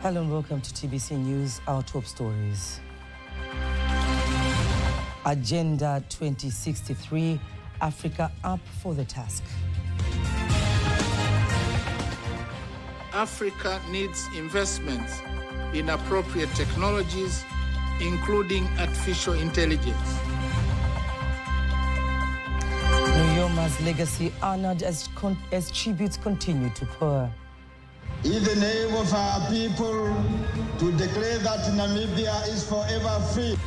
Hello and welcome to TBC News, our top stories. Agenda 2063, Africa up for the task. Africa needs investments in appropriate technologies, including artificial intelligence. Nujoma's legacy honored as tributes continue to pour. In the name of our people, to declare that Namibia is forever free.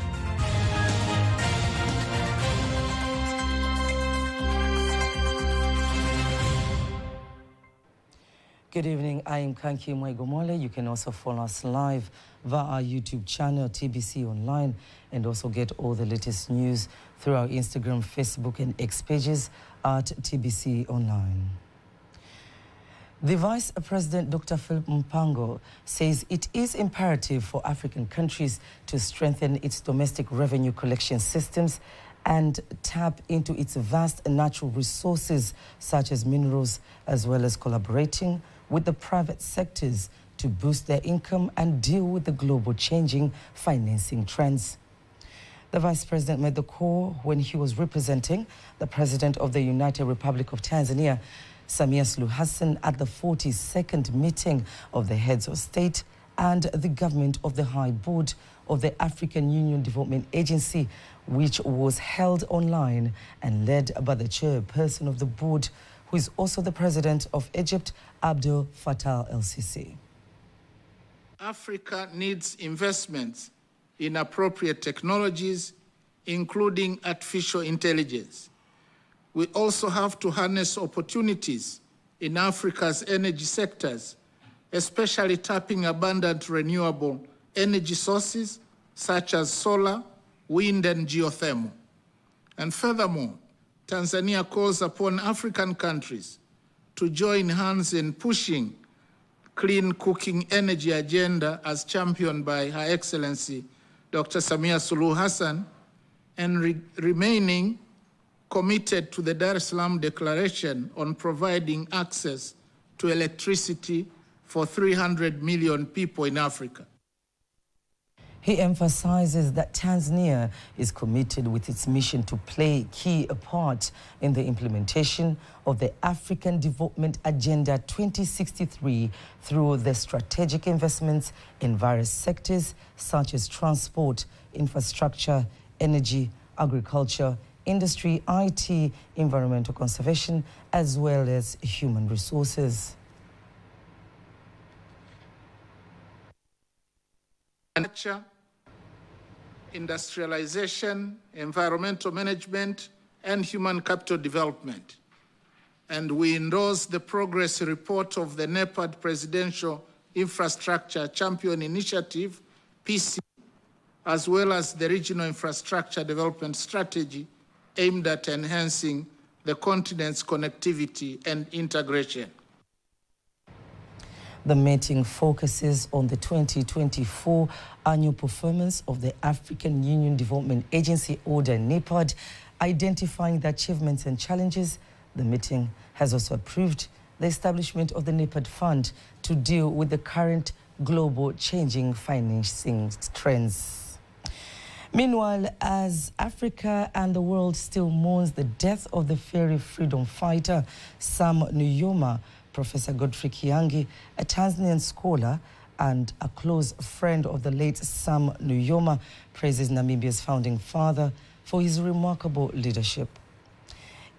Good evening, I am Kanki Mwaigomole. You can also follow us live via our YouTube channel, TBC Online, and also get all the latest news through our Instagram, Facebook, and X pages at TBC Online. The Vice President, Dr. Philip Mpango, says it is imperative for African countries to strengthen its domestic revenue collection systems and tap into its vast natural resources, such as minerals, as well as collaborating with the private sectors to boost their income and deal with the global changing financing trends. The Vice President made the call when he was representing the President of the United Republic of Tanzania, Samia Suluhu Hassan, at the 42nd meeting of the heads of state and the government of the High Board of the African Union Development Agency, which was held online and led by the chairperson of the board, who is also the president of Egypt, Abdel Fattah el-Sisi. Africa needs investments in appropriate technologies, including artificial intelligence. We also have to harness opportunities in Africa's energy sectors, especially tapping abundant renewable energy sources such as solar, wind, and geothermal. And furthermore, Tanzania calls upon African countries to join hands in pushing clean cooking energy agenda as championed by Her Excellency Dr. Samia Suluhu Hassan, and remaining committed to the Dar es Salaam Declaration on providing access to electricity for 300 million people in Africa. He emphasizes that Tanzania is committed with its mission to play a key part in the implementation of the African Development Agenda 2063 through the strategic investments in various sectors such as transport, infrastructure, energy, agriculture, industry, IT, environmental conservation, as well as human resources. Industrialization, environmental management, and human capital development. And we endorse the progress report of the NEPAD Presidential Infrastructure Champion Initiative, PC, as well as the Regional Infrastructure Development Strategy aimed at enhancing the continent's connectivity and integration. The meeting focuses on the 2024 annual performance of the African Union Development Agency, order NEPAD, identifying the achievements and challenges. The meeting has also approved the establishment of the NEPAD Fund to deal with the current global changing financing trends. Meanwhile, as Africa and the world still mourns the death of the fiery freedom fighter Sam Nujoma, Professor Godfrey Kiangi, a Tanzanian scholar and a close friend of the late Sam Nujoma, praises Namibia's founding father for his remarkable leadership.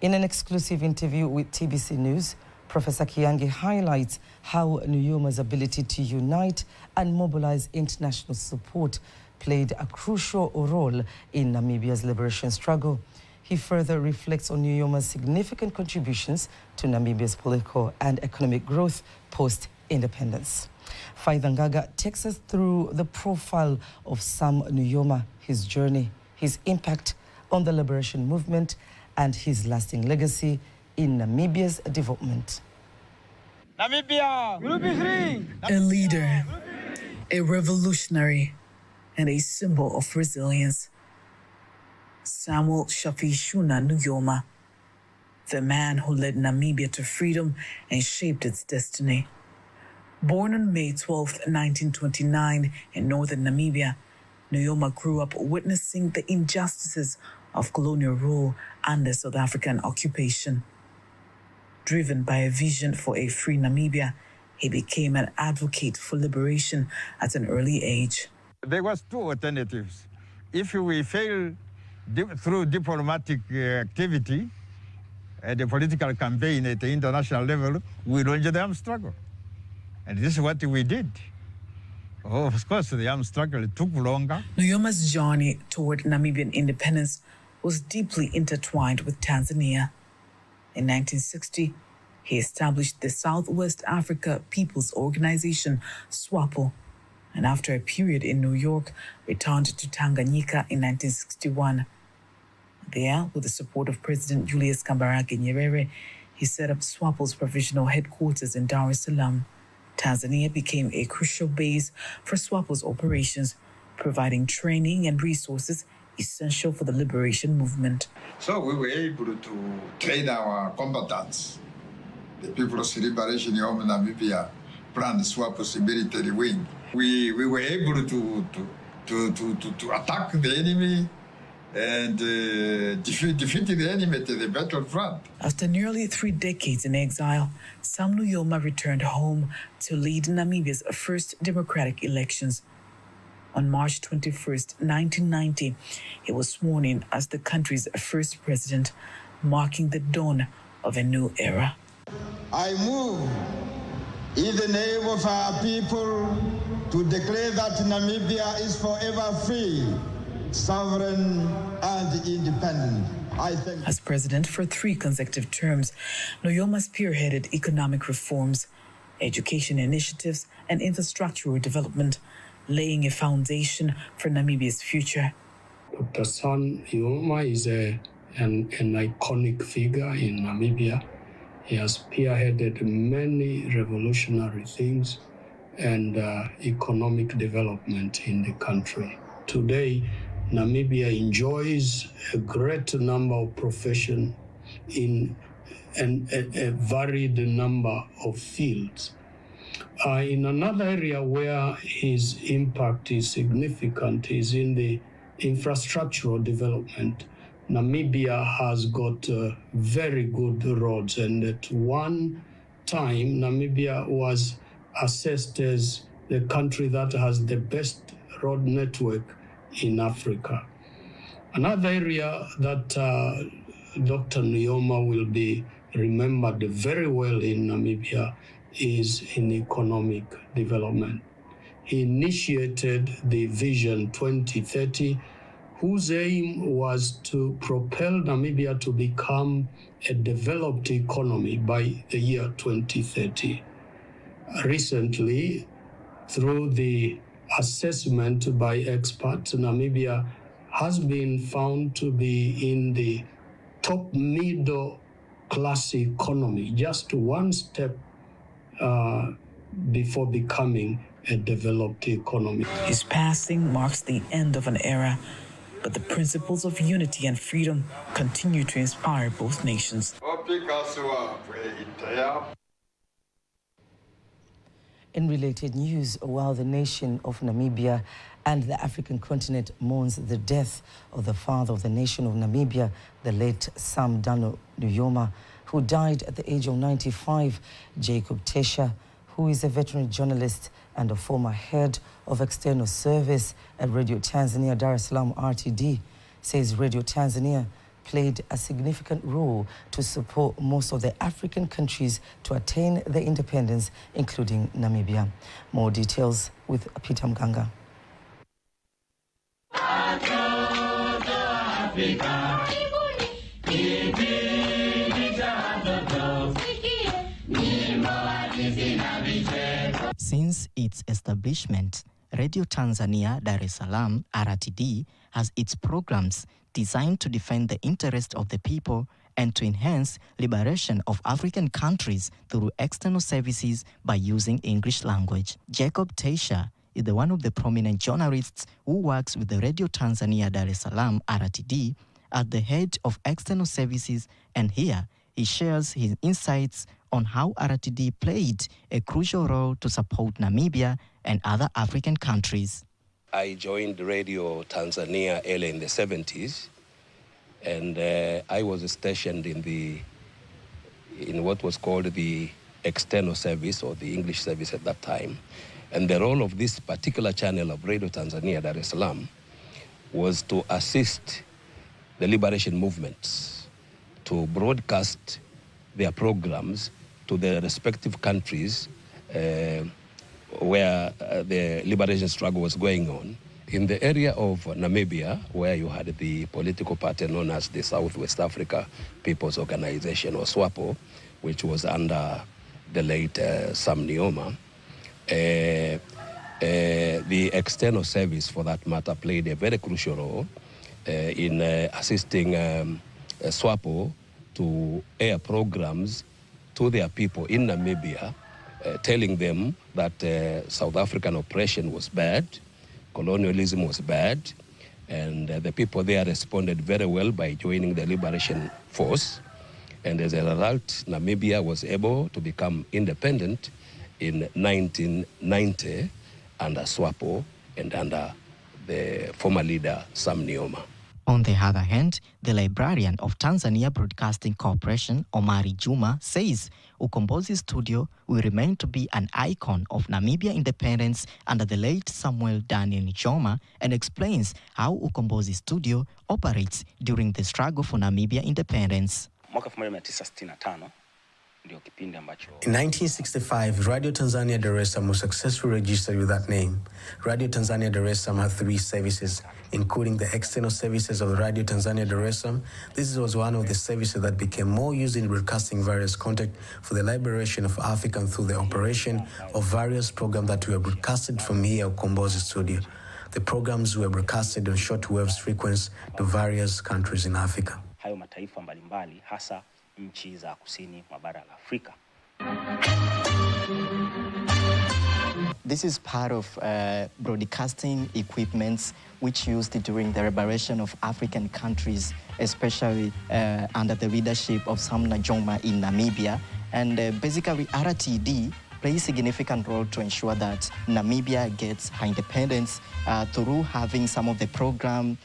In an exclusive interview with TBC News, Professor Kiangi highlights how Nujoma's ability to unite and mobilize international support played a crucial role in Namibia's liberation struggle. He further reflects on Nujoma's significant contributions to Namibia's political and economic growth post-independence. Faida Ngaga takes us through the profile of Sam Nujoma, his journey, his impact on the liberation movement, and his lasting legacy in Namibia's development. Namibia! A leader, a revolutionary, and a symbol of resilience. Samuel Shafishuna Nujoma, the man who led Namibia to freedom and shaped its destiny. Born on May 12, 1929, in northern Namibia, Nujoma grew up witnessing the injustices of colonial rule under South African occupation. Driven by a vision for a free Namibia, he became an advocate for liberation at an early age. There was two alternatives. If we fail through diplomatic activity, the political campaign at the international level, we launched the armed struggle. And this is what we did. Oh, of course, the armed struggle took longer. Nujoma's journey toward Namibian independence was deeply intertwined with Tanzania. In 1960, he established the Southwest Africa People's Organization, SWAPO, and after a period in New York, returned to Tanganyika in 1961. There, with the support of President Julius Kambarage Nyerere, he set up SWAPO's provisional headquarters in Dar es Salaam. Tanzania became a crucial base for SWAPO's operations, providing training and resources essential for the liberation movement. So we were able to train our combatants. The People's Liberation Army of Namibia planned SWAPO's military wing. We were able to attack the enemy and defeat the enemy to the battlefront. After nearly 3 decades in exile, Sam Nujoma returned home to lead Namibia's first democratic elections. On March 21st, 1990, he was sworn in as the country's first president, marking the dawn of a new era. I move in the name of our people to declare that Namibia is forever free, sovereign and independent. As president for 3 consecutive terms, Nujoma spearheaded economic reforms, education initiatives, and infrastructural development, laying a foundation for Namibia's future. Dr. Sam Nujoma is an iconic figure in Namibia. He has spearheaded many revolutionary things and economic development in the country. Today, Namibia enjoys a great number of professions in a varied number of fields. In another area where his impact is significant is in the infrastructural development. Namibia has got very good roads, and at one time, Namibia was assessed as the country that has the best road network in Africa. Another area that Dr. Nujoma will be remembered very well in Namibia is in economic development. He initiated the Vision 2030, whose aim was to propel Namibia to become a developed economy by the year 2030. Recently, through the assessment by experts, Namibia has been found to be in the top middle class economy, just one step before becoming a developed economy. His passing marks the end of an era, but the principles of unity and freedom continue to inspire both nations. In related news, while the nation of Namibia and the African continent mourns the death of the father of the nation of Namibia, the late Sam Nujoma, who died at the age of 95, Jacob Tesha, who is a veteran journalist and a former head of external service at Radio Tanzania Dar es Salaam RTD, says Radio Tanzania played a significant role to support most of the African countries to attain their independence, including Namibia. More details with Peter Mganga. Since its establishment, Radio Tanzania Dar es Salaam RTD has its programs designed to defend the interest of the people and to enhance liberation of African countries through external services by using English language. Jacob Tesha is one of the prominent journalists who works with the Radio Tanzania Dar es Salaam RTD at the head of external services, and here he shares his insights on how RTD played a crucial role to support Namibia and other African countries. I joined Radio Tanzania early in the 70s, and I was stationed in what was called the external service, or the English service at that time. And the role of this particular channel of Radio Tanzania, Dar es Salaam, was to assist the liberation movements to broadcast their programs to the respective countries where the liberation struggle was going on. In the area of Namibia, where you had the political party known as the Southwest Africa People's Organization, or SWAPO, which was under the late Sam Nujoma, the external service, for that matter, played a very crucial role in assisting SWAPO to air programs to their people in Namibia, telling them that South African oppression was bad, colonialism was bad, and the people there responded very well by joining the liberation force. And as a result, Namibia was able to become independent in 1990 under SWAPO and under the former leader, Sam Nujoma. On the other hand, the librarian of Tanzania Broadcasting Corporation, Omari Juma, says Ukombozi Studio will remain to be an icon of Namibia independence under the late Samuel Daniel Nujoma, and explains how Ukombozi Studio operates during the struggle for Namibia independence. In 1965, Radio Tanzania Dar es Salaam was successfully registered with that name. Radio Tanzania Dar es Salaam had 3 services, including the external services of Radio Tanzania Dar es Salaam. This was one of the services that became more used in broadcasting various content for the liberation of Africa through the operation of various programs that were broadcasted from here at Ukombozi Studio. The programs were broadcasted on shortwave frequencies to various countries in Africa. This is part of broadcasting equipments which used during the liberation of African countries, especially under the leadership of Sam Nujoma in Namibia. And basically, RTD plays a significant role to ensure that Namibia gets her independence through having some of the program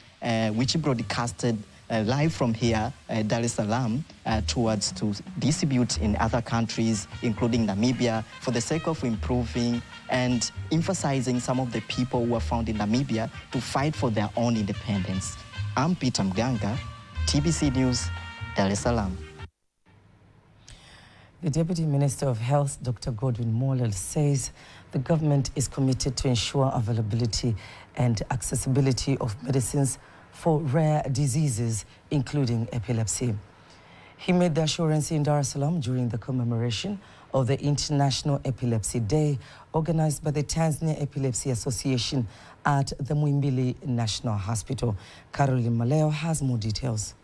which broadcasted live from here, Dar es Salaam, towards to distribute in other countries, including Namibia, for the sake of improving and emphasizing some of the people who are found in Namibia to fight for their own independence. I'm Peter Mganga, TBC News, Dar es Salaam. The Deputy Minister of Health, Dr. Godwin Mollel, says the government is committed to ensure availability and accessibility of medicines for rare diseases, including epilepsy. He made the assurance in Dar es Salaam during the commemoration of the International Epilepsy Day, organized by the Tanzania Epilepsy Association at the Muhimbili National Hospital. Caroline Maleo has more details.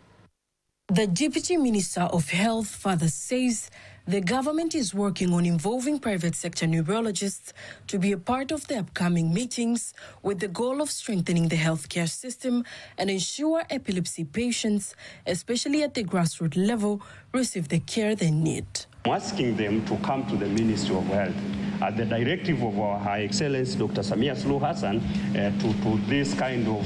The Deputy Minister of Health further says the government is working on involving private sector neurologists to be a part of the upcoming meetings with the goal of strengthening the healthcare system and ensure epilepsy patients, especially at the grassroots level, receive the care they need. I'm asking them to come to the Ministry of Health at the directive of our High Excellency Dr. Samia Suluhu Hassan to this kind of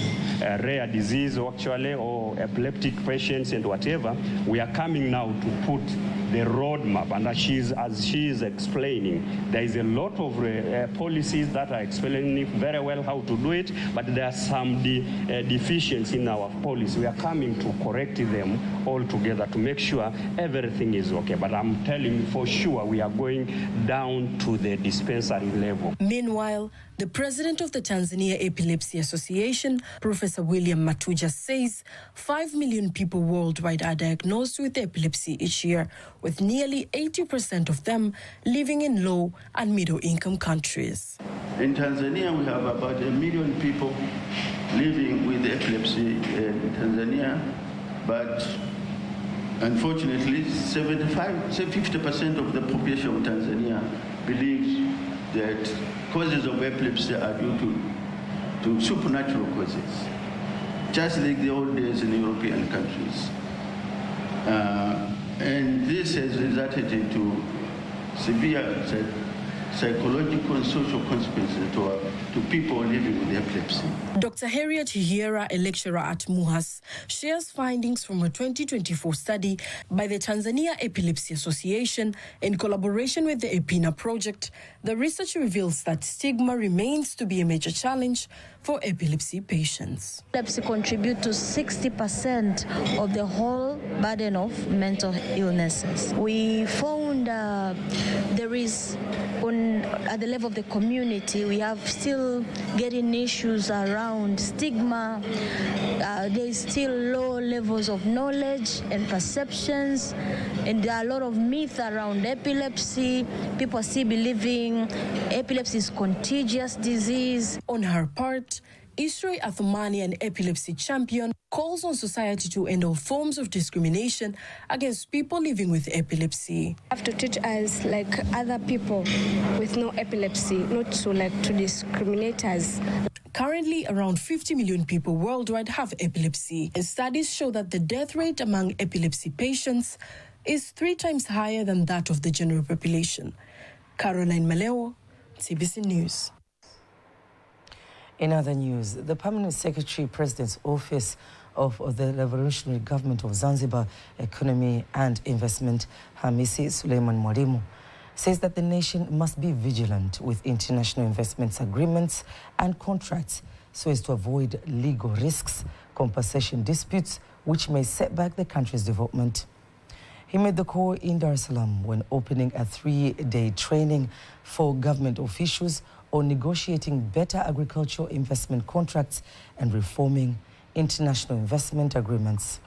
rare disease actually, or epileptic patients and whatever. We are coming now to put the roadmap, and as she is explaining, there is a lot of policies that are explaining very well how to do it, but there are some deficiencies in our policy. We are coming to correct them all together to make sure everything is okay. But I'm telling you for sure we are going down to the dispensary level. Meanwhile, the president of the Tanzania Epilepsy Association, Professor William Matuja, says 5 million people worldwide are diagnosed with epilepsy each year, with nearly 80% of them living in low and middle-income countries. In Tanzania, we have about 1 million people living with epilepsy in Tanzania, but unfortunately, 50% of the population of Tanzania believes that causes of epilepsy are due to supernatural causes, just like the old days in European countries. And this has resulted into severe psychological and social consequences to people living with epilepsy. Dr. Harriet Hiera, a lecturer at MUHAS, shares findings from a 2024 study by the Tanzania Epilepsy Association in collaboration with the EPINA project. The research reveals that stigma remains to be a major challenge for epilepsy patients. Epilepsy contributes to 60% of the whole burden of mental illnesses. We found there is, at the level of the community, we have still getting issues around stigma. There is still low levels of knowledge and perceptions, and there are a lot of myths around epilepsy. People are still believing epilepsy is contagious disease. On her part, Isray Athumani, an epilepsy champion, calls on society to end all forms of discrimination against people living with epilepsy. Have to teach us like other people with no epilepsy, not to discriminate us. Currently, around 50 million people worldwide have epilepsy, and studies show that the death rate among epilepsy patients is 3 times higher than that of the general population. Caroline Maleo, CBC News. In other news, the Permanent Secretary President's Office of the Revolutionary Government of Zanzibar Economy and Investment, Hamisi Suleiman Mwalimu, says that the nation must be vigilant with international investments agreements and contracts so as to avoid legal risks, compensation disputes, which may set back the country's development. He made the call in Dar es Salaam when opening a 3-day training for government officials on negotiating better agricultural investment contracts and reforming international investment agreements.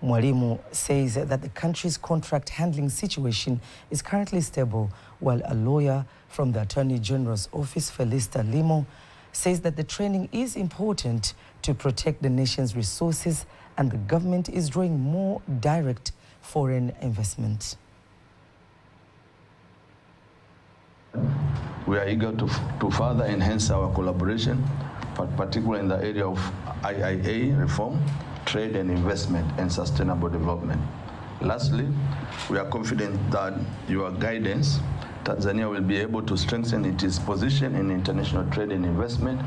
Mwalimu says that the country's contract handling situation is currently stable, while a lawyer from the Attorney General's office, Felista Limo, says that the training is important to protect the nation's resources and the government is drawing more direct foreign investment. We are eager to further enhance our collaboration, particularly in the area of IIA reform, trade and investment, and sustainable development. Lastly, we are confident that your guidance, Tanzania will be able to strengthen its position in international trade and investment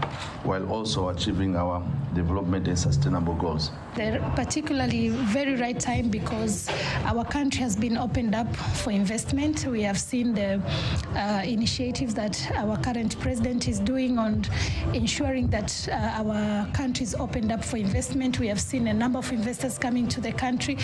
while also achieving our development and sustainable goals. They're particularly very right time because our country has been opened up for investment. We have seen the initiatives that our current president is doing on ensuring that our country is opened up for investment. We have seen a number of investors coming to the country.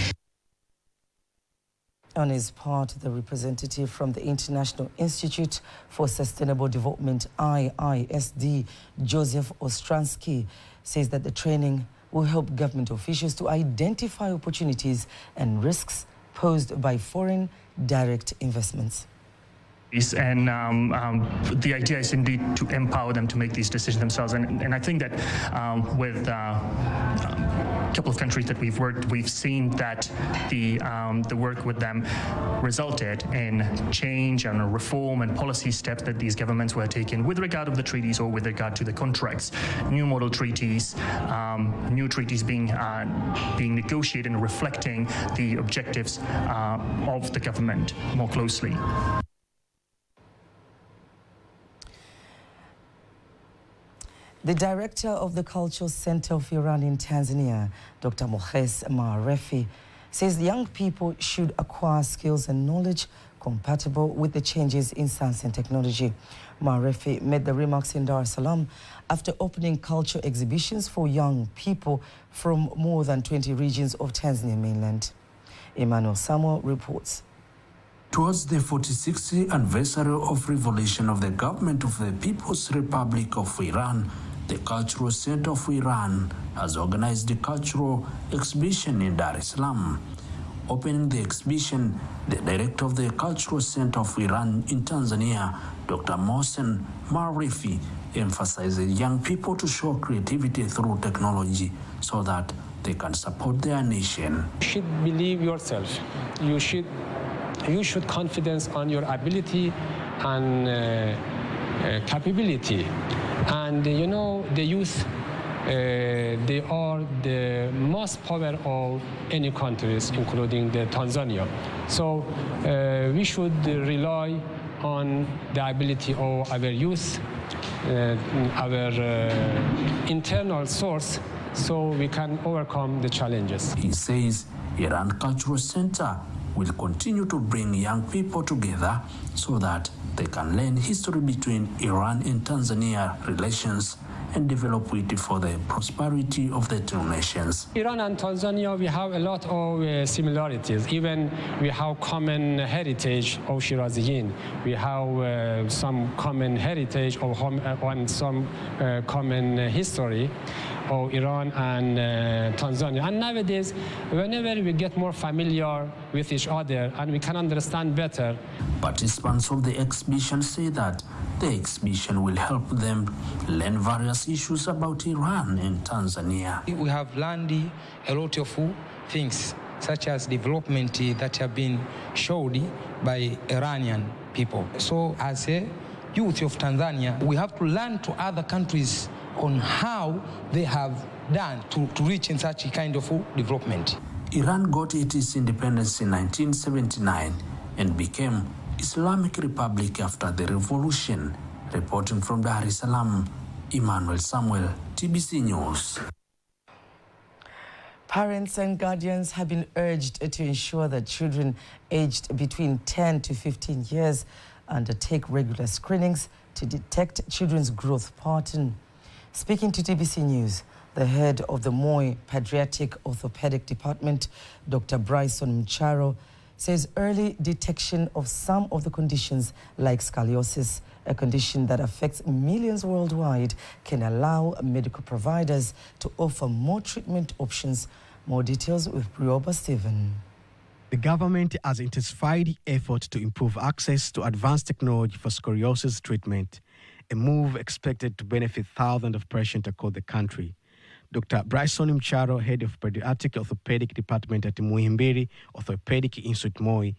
On his part, the representative from the International Institute for Sustainable Development, IISD, Joseph Ostransky, says that the training will help government officials to identify opportunities and risks posed by foreign direct investments. And the idea is indeed to empower them to make these decisions themselves. And I think that with a couple of countries that we've worked, we've seen that the work with them resulted in change and reform and policy steps that these governments were taking with regard of the treaties or with regard to the contracts. New model treaties, new treaties being negotiated and reflecting the objectives of the government more closely. The director of the Cultural Center of Iran in Tanzania, Dr. Mohes Maarefi, says young people should acquire skills and knowledge compatible with the changes in science and technology. Maarefi made the remarks in Dar es Salaam after opening culture exhibitions for young people from more than 20 regions of Tanzania mainland. Emmanuel Samuel reports. Towards the 46th anniversary of revolution of the government of the People's Republic of Iran, the Cultural Center of Iran has organized the cultural exhibition in Dar es Salaam. Opening the exhibition, the director of the Cultural Center of Iran in Tanzania, Dr. Mohsen Maarefi, emphasized young people to show creativity through technology so that they can support their nation. You should believe yourself. You should confidence on your ability and capability. And you know, the youth they are the most power of any countries, including the Tanzania. So we should rely on the ability of our youth, our internal source, so we can overcome the challenges. He says Iran Cultural Center will continue to bring young people together so that they can learn history between Iran and Tanzania relations and develop it for the prosperity of the two nations. Iran and Tanzania, we have a lot of similarities. Even we have common heritage of Shiraziyin. We have some common heritage of some common history of Iran and Tanzania. And nowadays, whenever we get more familiar with each other and we can understand better. Participants of the exhibition say that the exhibition will help them learn various issues about Iran and Tanzania. We have learned a lot of things, such as development that have been showed by Iranian people. So as a youth of Tanzania, we have to learn to other countries on how they have done to reach in such a kind of development. Iran got its independence in 1979 and became Islamic Republic after the revolution. Reporting from Dar es Salaam, Emmanuel Samuel, TBC News. Parents and guardians have been urged to ensure that children aged between 10 to 15 years undertake regular screenings to detect children's growth pattern. Speaking to TBC News, the head of the Moi Pediatric Orthopedic Department, Dr. Bryson Mcharo, says early detection of some of the conditions like scoliosis, a condition that affects millions worldwide, can allow medical providers to offer more treatment options. More details with Rioba Stephen. The government has intensified efforts to improve access to advanced technology for scoliosis treatment, a move expected to benefit thousands of patients across the country. Dr. Bryson Mcharo, head of Pediatric Orthopedic Department at Muhimbili Orthopedic Institute Moi,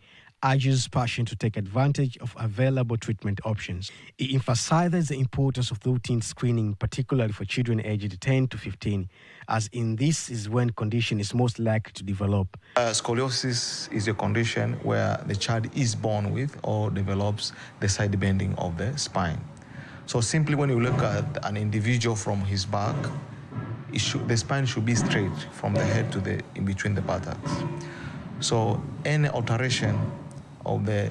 urges patients to take advantage of available treatment options. He emphasizes the importance of routine screening, particularly for children aged 10 to 15, as in this is when condition is most likely to develop. Scoliosis is a condition where the child is born with or develops the side bending of the spine. So simply when you look at an individual from his back, the spine should be straight from the head to the in between the buttocks. So any alteration of the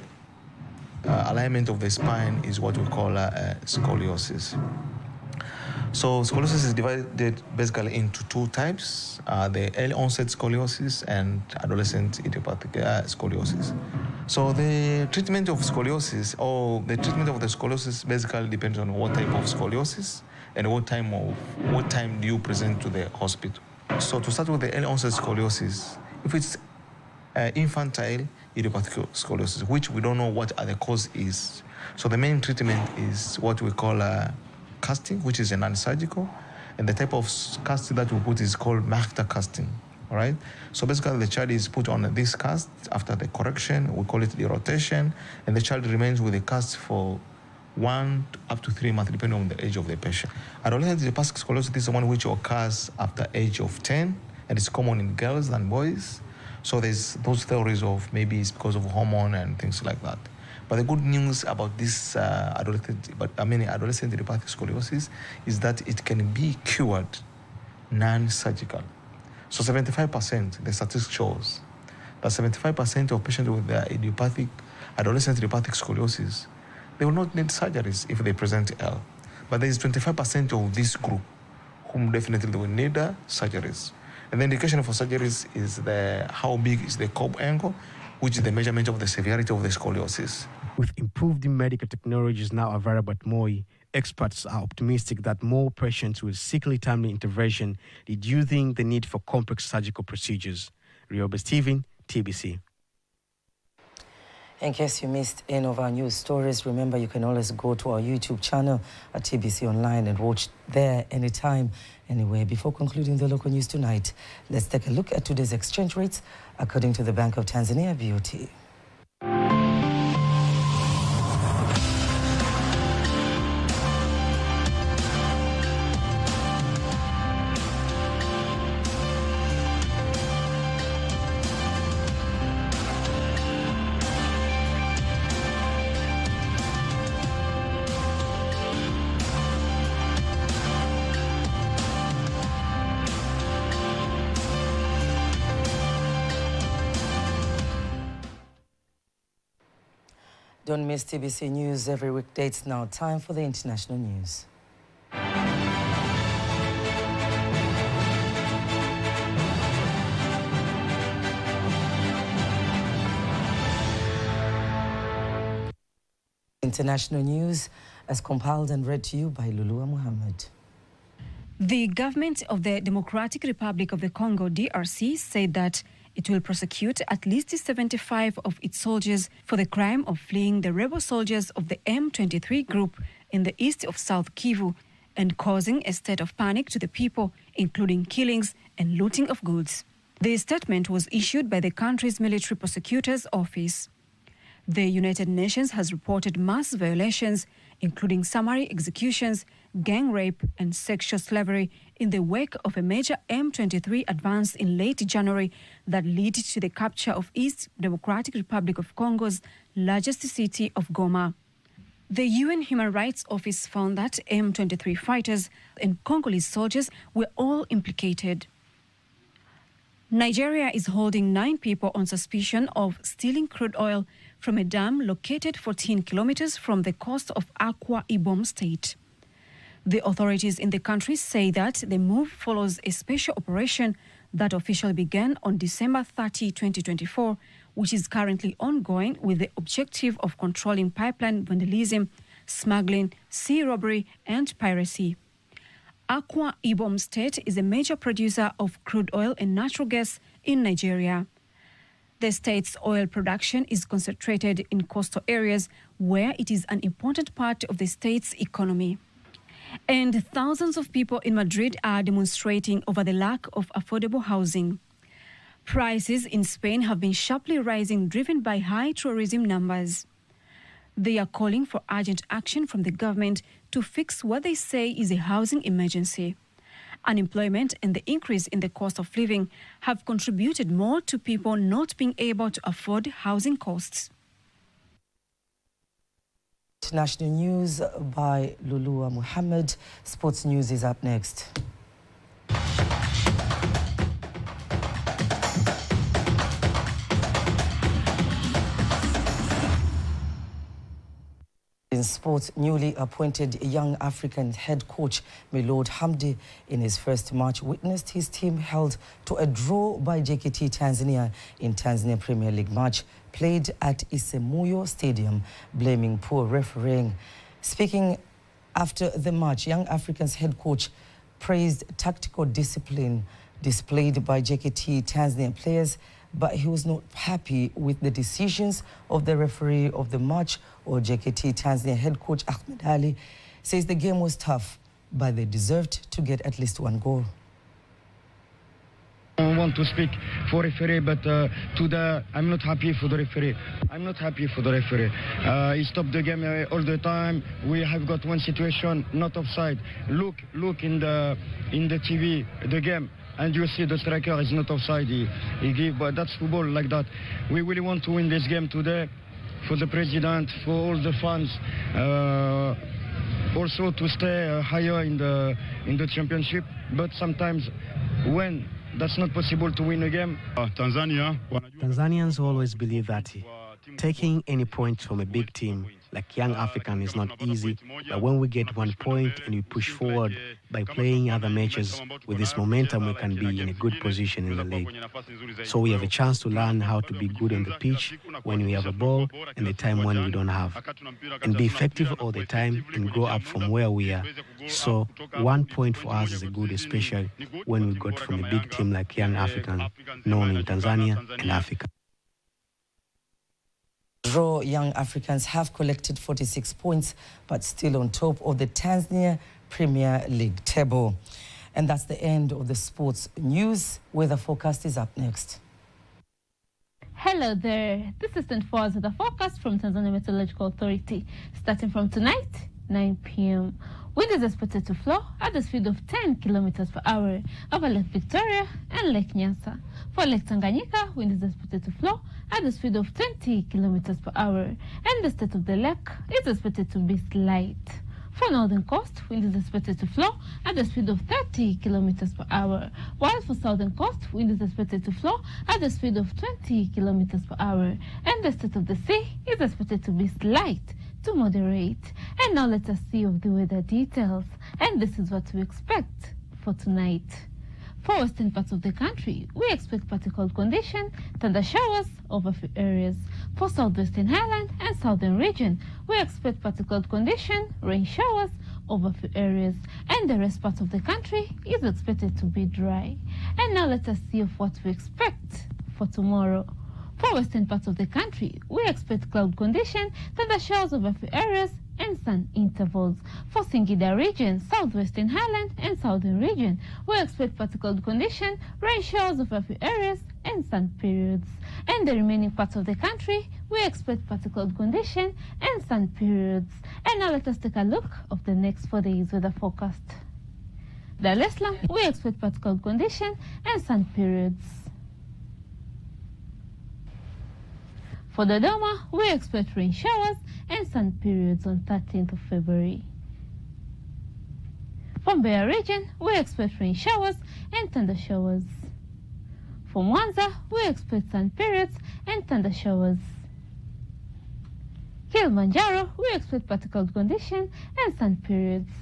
alignment of the spine is what we call scoliosis. So scoliosis is divided basically into two types, the early onset scoliosis and adolescent idiopathic scoliosis. So the treatment of scoliosis, or the treatment of the scoliosis, basically depends on what type of scoliosis and what time do you present to the hospital. So to start with the early onset scoliosis, if it's infantile idiopathic scoliosis, which we don't know what the cause is. So the main treatment is what we call casting, which is a non-surgical, and the type of casting that we put is called Marta casting. All right. So basically, the child is put on this cast after the correction. We call it the rotation, and the child remains with the cast for 1 up to 3 months, depending on the age of the patient. Adolescent idiopathic scoliosis is the one which occurs after age of 10, and it's common in girls than boys. So there's those theories of maybe it's because of hormone and things like that. But the good news about this adolescent idiopathic scoliosis is that it can be cured non-surgical. So 75%, the statistics shows that 75% of patients with the adolescent idiopathic scoliosis, they will not need surgeries if they present ill. But there is 25% of this group whom definitely will need surgeries. And the indication for surgeries is how big is the curb angle, which is the measurement of the severity of the scoliosis. With improved medical technologies now available at Moi, experts are optimistic that more patients will seek timely intervention, reducing the need for complex surgical procedures. Rioba Stephen, TBC. In case you missed any of our news stories, remember you can always go to our YouTube channel at TBC Online and watch there anytime, anywhere. Before concluding the local news tonight, let's take a look at today's exchange rates according to the Bank of Tanzania, BOT. Don't miss TBC News every weekday. It's now time for the international news. International news as compiled and read to you by Lulua Muhammad. The government of the Democratic Republic of the Congo, DRC, said that it will prosecute at least 75 of its soldiers for the crime of fleeing the rebel soldiers of the M23 group in the east of South Kivu and causing a state of panic to the people, including killings and looting of goods. The statement was issued by the country's military prosecutor's office. The United Nations has reported mass violations, including summary executions, gang rape, and sexual slavery in the wake of a major M23 advance in late January that led to the capture of East Democratic Republic of Congo's largest city of Goma. The UN Human Rights Office found that M23 fighters and Congolese soldiers were all implicated. Nigeria is holding 9 people on suspicion of stealing crude oil from a dam located 14 kilometers from the coast of Akwa Ibom State. The authorities in the country say that the move follows a special operation that officially began on December 30, 2024, which is currently ongoing with the objective of controlling pipeline vandalism, smuggling, sea robbery, and piracy. Akwa Ibom State is a major producer of crude oil and natural gas in Nigeria. The state's oil production is concentrated in coastal areas where it is an important part of the state's economy. And thousands of people in Madrid are demonstrating over the lack of affordable housing. Prices in Spain have been sharply rising, driven by high tourism numbers. They are calling for urgent action from the government to fix what they say is a housing emergency. Unemployment and the increase in the cost of living have contributed more to people not being able to afford housing costs. International news by Lulua Muhammad. Sports news is up next. In sports, newly appointed young African head coach Milord Hamdi, in his first match, witnessed his team held to a draw by JKT Tanzania in Tanzania Premier League match played at Isamuyo Stadium, blaming poor refereeing. Speaking after the match, young African's head coach praised tactical discipline displayed by JKT Tanzania players, but he was not happy with the decisions of the referee of the match, or JKT Tanzania head coach Ahmed Ali says the game was tough, but they deserved to get at least one goal. I want to speak for referee, but I'm not happy for the referee. I'm not happy for the referee. He stopped the game all the time. We have got one situation, not offside. Look in the TV, the game, and you see the striker is not offside. He give, but that's football like that. We really want to win this game today, for the president, for all the fans, also to stay higher in the championship. But sometimes when that's not possible to win a game. Tanzanians always believe that taking any point from a big team like Young African is not easy, but when we get 1 point and we push forward by playing other matches with this momentum, we can be in a good position in the league. So we have a chance to learn how to be good on the pitch when we have a ball and the time when we don't have, and be effective all the time and grow up from where we are. So 1 point for us is a good, especially when we got from a big team like Young African, known in Tanzania and Africa. Draw, Young Africans have collected 46 points, but still on top of the Tanzania Premier League table. And that's the end of the sports news. Weather forecast is up next. Hello there. This is 24 hours of the forecast from Tanzania Meteorological Authority. Starting from tonight, 9 p.m. Wind is expected to flow at the speed of 10 kilometers per hour over Lake Victoria and Lake Nyasa. For Lake Tanganyika, wind is expected to flow at the speed of 20 kilometers per hour, and the state of the lake is expected to be slight. For northern coast, wind is expected to flow at the speed of 30 kilometers per hour, while for southern coast, wind is expected to flow at the speed of 20 kilometers per hour, and the state of the sea is expected to be slight to moderate. And now let us see of the weather details, and this is what we expect for tonight. For western parts of the country, we expect partly cold condition, thunder showers over a few areas. For southwestern highland and southern region, we expect partly cold condition, rain showers over a few areas, and the rest parts of the country is expected to be dry. And now let us see of what we expect for tomorrow. For western parts of the country, we expect cloud condition, thunder showers over a few areas, and sun intervals. For Singida region, southwestern highland and southern region, we expect partly cold condition, rain showers over a few areas, and sun periods. And the remaining parts of the country, we expect partly cold condition and sun periods. And now let us take a look of the next 4 days weather forecast. Dar es Salaam, we expect partly cold condition and sun periods. For Dodoma, we expect rain showers and sun periods on 13th of February. For Mbeya region, we expect rain showers and thunder showers. For Mwanza, we expect sun periods and thunder showers. Kilimanjaro, we expect partly cold condition and sun periods.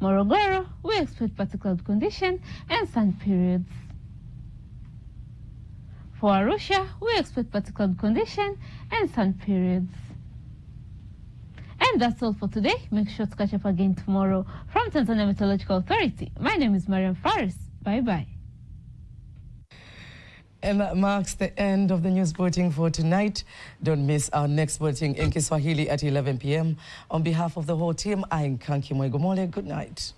Morogoro, we expect partly cold condition and sun periods. For Arusha, we expect partly cloud condition and sun periods. And that's all for today. Make sure to catch up again tomorrow. From Tanzania Meteorological Authority, my name is Mariam Faris. Bye-bye. And that marks the end of the news bulletin for tonight. Don't miss our next bulletin in Kiswahili at 11 p.m. On behalf of the whole team, I'm Kanki Mwegomole. Good night.